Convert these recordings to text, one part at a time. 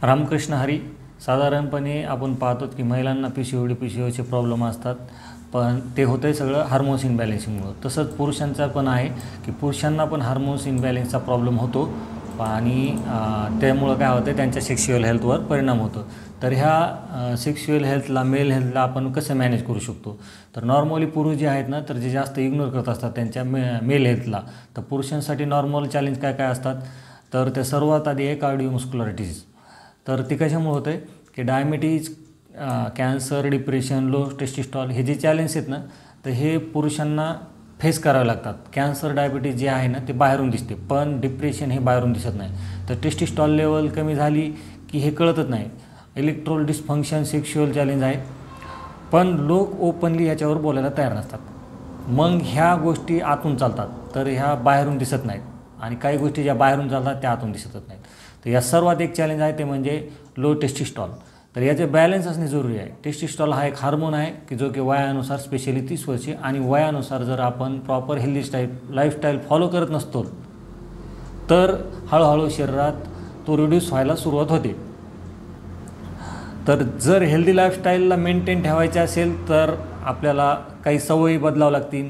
रामकृष्ण हरी. साधारणपणे आपण पाहतो की महिलांना PCODचे प्रॉब्लेम असतात, पण ते होतं आहे सगळं हार्मोन्स इनबॅलेन्सिंगमुळं. तसंच पुरुषांचा पण आहे की पुरुषांना पण हार्मोन्स इनबॅलेन्सचा प्रॉब्लेम होतो आणि त्यामुळं काय होतं, त्यांच्या सेक्शुअल हेल्थवर परिणाम होतो. तर ह्या सेक्शुअल हेल्थला, मेल हेल्थला आपण कसं मॅनेज करू शकतो? तर नॉर्मली पुरुष जे आहेत ना, तर जे जास्त इग्नोर करत असतात त्यांच्या मेल हेल्थला. तर पुरुषांसाठी नॉर्मल चॅलेंज काय काय असतात? तर ते सर्वात आधी आहे कार्डिओमस्क्युलर डिसीज. तर ती कशामुळे होतं आहे की डायबिटीज, कॅन्सर, डिप्रेशन, लो टेस्टिस्टॉल हे जे चॅलेंज आहेत ना, तर हे पुरुषांना फेस करावे लागतात. कॅन्सर, डायबिटीज जे आहे ना, ते बाहेरून दिसते, पण डिप्रेशन हे बाहेरून दिसत नाही. तर टेस्टिस्टॉल लेवल कमी झाली की हे कळतच नाही. इलेक्ट्रोल डिस्फंक्शन, सेक्शुअल चॅलेंज आहे, पण लोक ओपनली याच्यावर बोलायला तयार नसतात. मग ह्या गोष्टी आतून चालतात, तर ह्या बाहेरून दिसत नाहीत, आणि काही गोष्टी ज्या बाहेरून चालतात त्या आतून दिसतच नाहीत. तर या सर्वात एक चॅलेंज आहे ते म्हणजे लो टेस्टिस्टॉल. तर याचे बॅलन्स असणे जरुरी आहे. टेस्टिस्टॉल हा एक हार्मोन आहे की जो की वयानुसार, स्पेशली 30 वर्षे आणि वयानुसार जर आपण प्रॉपर हेल्दी लाईफस्टाईल फॉलो करत नसतो, तर हळूहळू शरीरात तो रिड्यूस व्हायला सुरुवात होते. तर जर हेल्दी लाईफस्टाईलला मेंटेन ठेवायचे असेल तर आपल्याला काही सवयी बदलावं लागतील.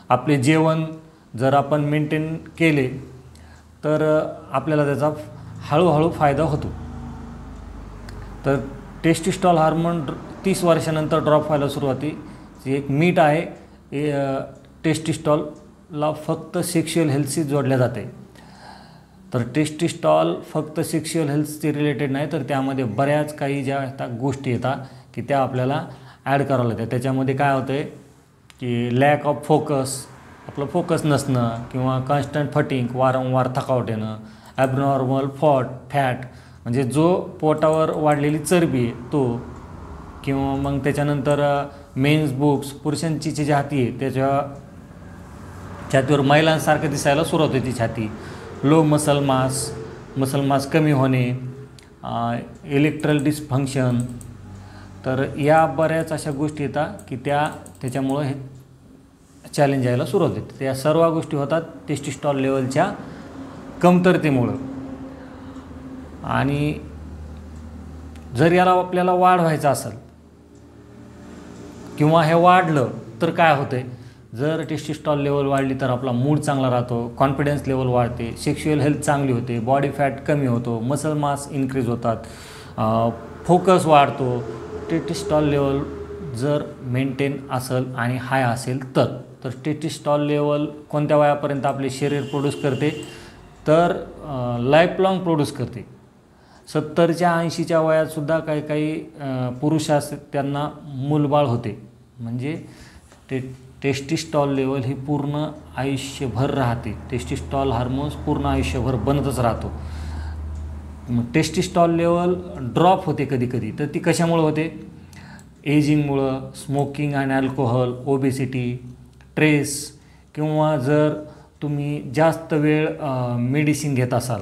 आपले जेवण जर आपण मेंटेन केले तर आपल्याला त्याचा हळूहळू फायदा होतो. तर टेस्टिस्टॉल हार्मोन 30 वर्षानंतर ड्रॉप व्हायला सुरुवाती एक मीठ आहे. टेस्टिस्टॉलला फक्त सेक्शुअल हेल्थशी जोडल्या जाते. तर टेस्टिस्टॉल फक्त सेक्शुअल हेल्थशी रिलेटेड नाही, तर त्यामध्ये बऱ्याच काही ज्या गोष्टी येतात की त्या आपल्याला ॲड करावं लागतात. त्याच्यामध्ये काय होतं आहे की लॅक ऑफ फोकस, आपलं फोकस नसणं, किंवा कॉन्स्टंट फटिंग, वारंवार थकावट येणं, ॲबनॉर्मल फॅट म्हणजे जो पोटावर वाढलेली चरबी आहे तो, किंवा मग त्याच्यानंतर मेन्स बुक्स, पुरुषांची जी छाती आहे त्याच्या छातीवर महिलांसारखं दिसायला सुरुवात होती छाती, लो मसल मास कमी होणे, इलेक्ट्रल डिस्फंक्शन. तर या बऱ्याच अशा गोष्टी येतात की त्याच्यामुळं हे चॅलेंज यायला सुरुवात होते. त्या सर्व गोष्टी होतात टेस्टिस्टॉल लेवलच्या कमतरतेमुळं. आणि जर याला आपल्याला वाढवायचं असेल किंवा हे वाढलं तर काय होतं आहे, जर टेस्टिस्टॉल लेवल वाढली तर आपला मूड चांगला राहतो, कॉन्फिडन्स लेवल वाढते, सेक्शुअल हेल्थ चांगली होते, बॉडी फॅट कमी होतो, मसल मास इन्क्रीज होतात, फोकस वाढतो. टेस्टिस्टॉल लेवल जर मेंटेन असेल आणि हाय असेल तर टेस्टिस्टॉल लेवल कोणत्या वयापर्यंत आपले शरीर प्रोड्यूस करते, तर लाईफ लाँग प्रोड्यूस करते. 70च्या 80च्या वयातसुद्धा काही पुरुष असतात त्यांना मूलबाळ होते. म्हणजे टेस्टिस्टॉल लेवल ही पूर्ण आयुष्यभर राहते. टेस्टिस्टॉल हार्मोन्स पूर्ण आयुष्यभर बनतच राहतो. मग टेस्टिस्टॉल लेवल ड्रॉप होते कधी, तर ती कशामुळे होते? एजिंगमुळं, स्मोकिंग आणि अल्कोहोल, ओबेसिटी, स्ट्रेस, किंवा जर तुम्ही जास्त वेळ मेडिसिन घेत असाल,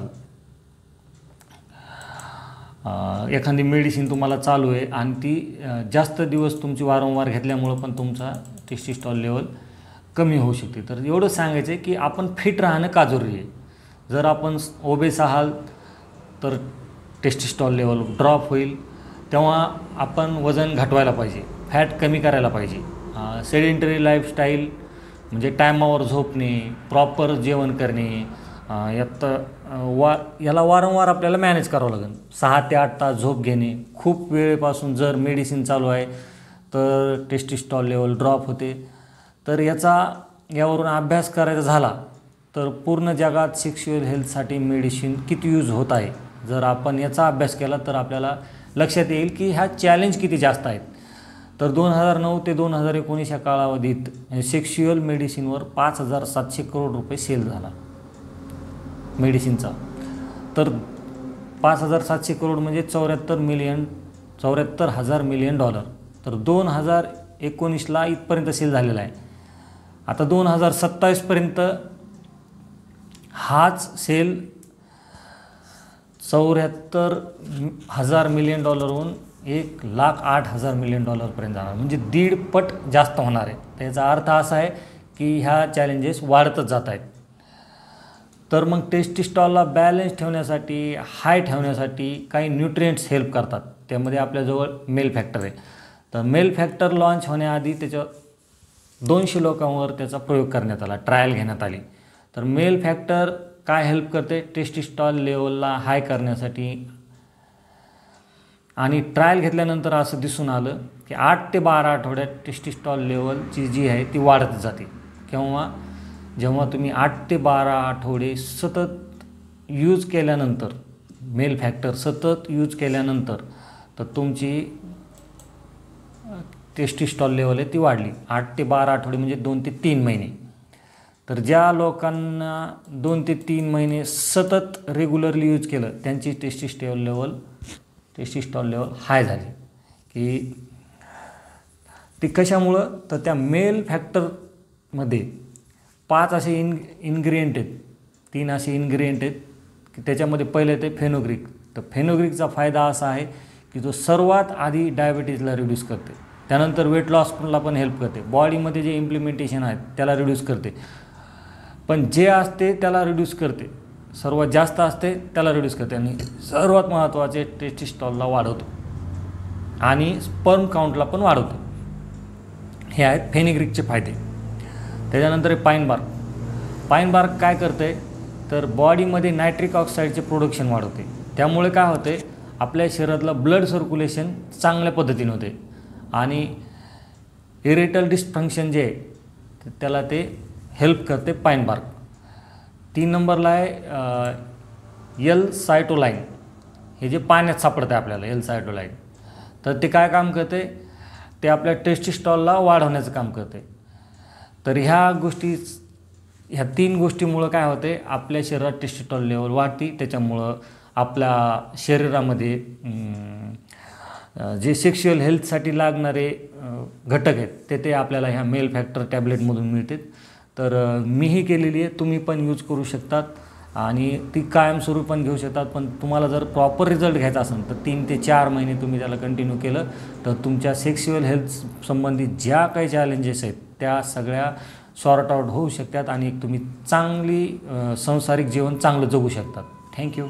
एखादी मेडिसिन तुम्हाला चालू आहे आणि ती जास्त दिवस तुमची वारंवार घेतल्यामुळं पण तुमचा टेस्टिस्टॉल लेवल कमी होऊ शकते. तर एवढं सांगायचं आहे की आपण फिट राहणं का जरुरी आहे. जर आपण ओबेस आहात तर टेस्टिस्टॉल लेवल ड्रॉप होईल. तेव्हा आपण वजन घटवायला पाहिजे, फॅट कमी करायला पाहिजे. सेडेंटरी लाईफस्टाईल म्हणजे टायमावर झोपणे, प्रॉपर जेवण करणे, याला वारंवार आपल्याला मॅनेज करावं लागेल. 6 ते 8 तास झोप घेणे. खूप वेळेपासून जर मेडिसिन चालू आहे तर टेस्टिस्टॉल लेवल ड्रॉप होते. तर यावरून अभ्यास करायचा झाला तर पूर्ण जगात सेक्शुअल हेल्थसाठी मेडिसिन किती यूज होत आहे, जर आपण याचा अभ्यास केला तर आपल्याला लक्षात येईल की ह्या चॅलेंज किती जास्त आहेत. तर 2009 ते 2019 या कालावधीत सेक्शुअल मेडिसिनवर 5,700 करोड रुपये सेल झाला मेडिसिनचा. तर 5,700 करोड म्हणजे 74,000 मिलियन डॉलर. तर 2019ला इथपर्यंत सेल झालेला आहे. आता 2027पर्यंत हाच सेल 74,000 मिलियन डॉलरहून 1,08,000 मिलियन डॉलरपर्यंत जाणार, म्हणजे 1.5 पट जास्त होणार आहे. त्याचा अर्थ असा आहे की ह्या चॅलेंजेस वाढतच जात आहेत. तर मग टेस्टिस्टॉलला बॅलन्स ठेवण्यासाठी, हाय ठेवण्यासाठी काही न्यूट्रिएंट्स हेल्प करतात. त्यामध्ये आपल्याजवळ मेल फॅक्टर आहे. तर मेल फॅक्टर लॉन्च होण्याआधी त्याच्या 200 लोकांवर त्याचा प्रयोग करण्यात आला, ट्रायल घेण्यात आली. तर मेल फॅक्टर काय हेल्प करते? टेस्टिस्टॉल लेवलला हाय करण्यासाठी. आणि ट्रायल घेतल्यानंतर असं दिसून आलं की 8 ते 12 आठवड्यात टेस्टिस्टॉल लेवलची जी आहे ती वाढत जाते. जेव्हा तुम्ही 8 ते 12 आठवडे सतत यूज केल्यानंतर, मेल फॅक्टर सतत यूज केल्यानंतर, तर तुमची टेस्टिस्टॉल लेवल आहे ती वाढली. 8 ते 12 आठवडे म्हणजे 2 ते 3 महिने. तर ज्या लोकांना 2 ते 3 महिने सतत रेग्युलरली यूज केलं त्यांची टेस्टिस्टॉल लेवल हाय झाली. की ती कशामुळं? तर त्या मेल फॅक्टरमध्ये 5 असे इन्ग्रेडियंट आहेत, 3 असे इन्ग्रेडियंट आहेत की त्याच्यामध्ये पहिले ते फेनोग्रीक. तर फेनोग्रीकचा फायदा असा आहे की तो सर्वात आधी डायबिटीजला रिड्यूस करते, त्यानंतर वेट लॉसला पण हेल्प करते, बॉडीमध्ये जे इम्प्लिमेंटेशन आहेत त्याला रिड्यूस करते, पण जे असते त्याला रिड्यूस करते, सर्वात जास्त असते त्याला रिड्यूस करते, आणि सर्वात महत्त्वाचे टेस्टिस्टॉलला वाढवतो आणि स्पर्म काउंटला पण वाढवतो. हे आहेत फेनिग्रीकचे फायदे. त्याच्यानंतर आहे पाईन बार्क. पाईन बार्क काय करते? तर बॉडीमध्ये नायट्रिक ऑक्साईडचे प्रोडक्शन वाढवते. त्यामुळे काय होते? आपल्या शरीरातलं ब्लड सर्क्युलेशन चांगल्या पद्धतीने होते आणि इरेक्टाईल डिस्फंक्शन जे आहे त्याला ते हेल्प करते पाईन बार्क. 3 नंबरला आहे एल सायटोलाईन. हे जे पाण्यात सापडतं आपल्याला, एल सायटोलाईन. तर ते काय काम करते? ते आपल्या टेस्टिस्टॉलला वाढवण्याचं काम करते. तर ह्या 3 गोष्टीमुळं काय होते? आपल्या शरीरात टेस्टिस्टॉल लेवल वाढते. त्याच्यामुळं आपल्या शरीरामध्ये जे सेक्शुअल हेल्थसाठी लागणारे घटक आहेत ते आपल्याला ह्या मेल फॅक्टर टॅबलेटमधून मिळतात. तर मीही केलेली आहे, तुम्ही पण यूज करू शकतात आणि ती कायमस्वरूपी पण घेऊ शकतात. पण तुम्हाला जर प्रॉपर रिझल्ट घ्यायचा असेल तर 3 ते 4 महिने तुम्ही त्याला कंटिन्यू केलं तर तुमच्या सेक्शुअल हेल्थ संबंधित ज्या काही चॅलेंजेस आहेत त्या सगळ्या सॉर्ट आउट होऊ शकतात आणि तुम्ही चांगली संसारिक जीवन चांगलं जगू शकतात. थँक्यू.